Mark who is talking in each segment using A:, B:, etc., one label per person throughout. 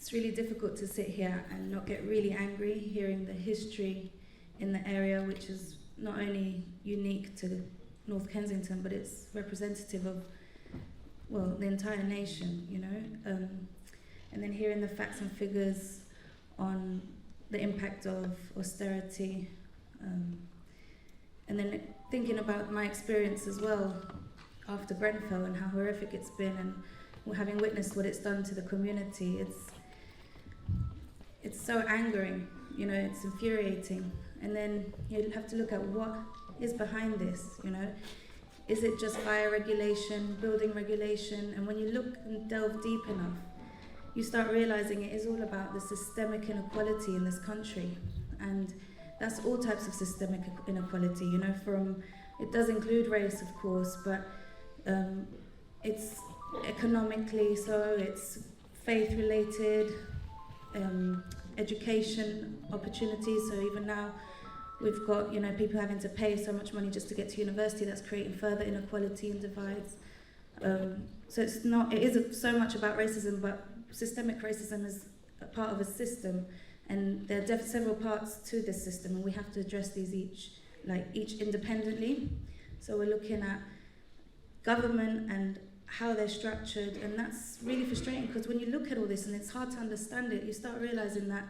A: it's really difficult to sit here and not get really angry hearing the history in the area, which is not only unique to North Kensington, but it's representative of, well, the entire nation, you know. And then hearing the facts and figures on the impact of austerity, and then thinking about my experience as well after Grenfell and how horrific it's been, and having witnessed what it's done to the community, it's so angering, you know, it's infuriating. And then you have to look at what is behind this, you know. Is it just fire regulation, building regulation? And when you look and delve deep enough, you start realizing it is all about the systemic inequality in this country. And that's all types of systemic inequality, you know, it does include race, of course, but it's economically so, it's faith-related, education opportunities. So even now, we've got, you know, people having to pay so much money just to get to university. That's creating further inequality and divides. So it is so much about racism, but systemic racism is a part of a system, and there are several parts to this system, and we have to address these each independently. So we're looking at government and how they're structured, and that's really frustrating, because when you look at all this and it's hard to understand it, you start realizing that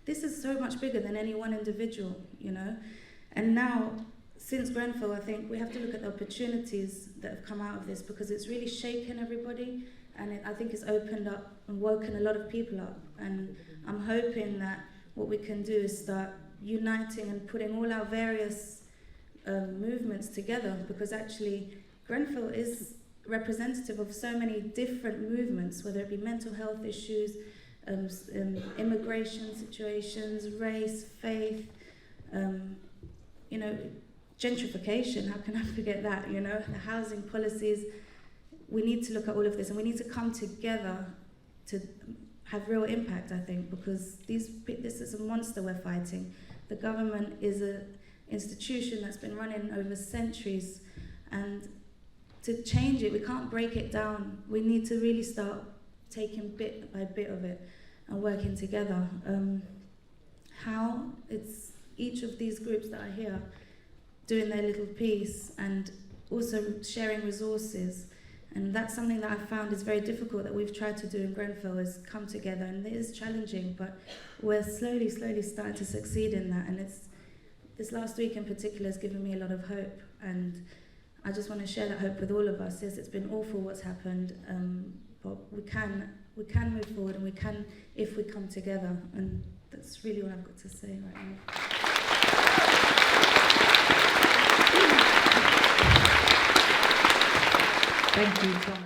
A: this is so much bigger than any one individual, you know. And now, since Grenfell, I think we have to look at the opportunities that have come out of this, because it's really shaken everybody, and I think it's opened up and woken a lot of people up. And I'm hoping that what we can do is start uniting and putting all our various movements together, because actually Grenfell is representative of so many different movements, whether it be mental health issues, immigration situations, race, faith, you know, gentrification, how can I forget that, you know, the housing policies. We need to look at all of this, and we need to come together to have real impact, I think, because this is a monster we're fighting. The government is an institution that's been running over centuries, and to change it, we can't break it down. We need to really start taking bit by bit of it and working together. How? It's each of these groups that are here doing their little piece and also sharing resources. And that's something that I've found is very difficult, that we've tried to do in Grenfell, is come together, and it is challenging, but we're slowly starting to succeed in that. And this last week in particular has given me a lot of hope, and I just want to share that hope with all of us. Yes, it's been awful what's happened, but we can move forward, and we can if we come together. And that's really all I've got to say right now.
B: Thank you, Tom.